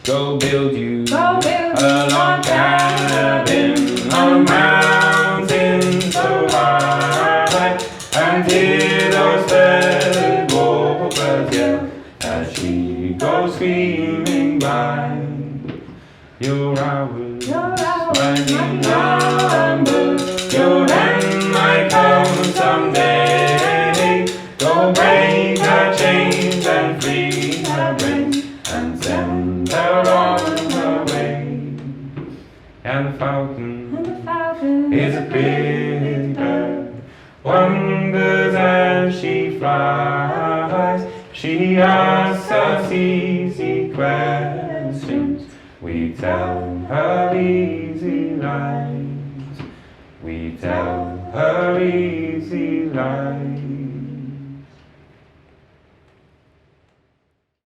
Go build you a log cabin on a mountain so high, and hear those feathered warbirds yell as she goes screaming by. Your hours might be numbered, your end might come someday. Go break her chains and free her brain and send her on her way. And the falcon is a pretty bird, wonders as she flies. She asks us easy questions, we tell her easy lies. We tell her easy lies.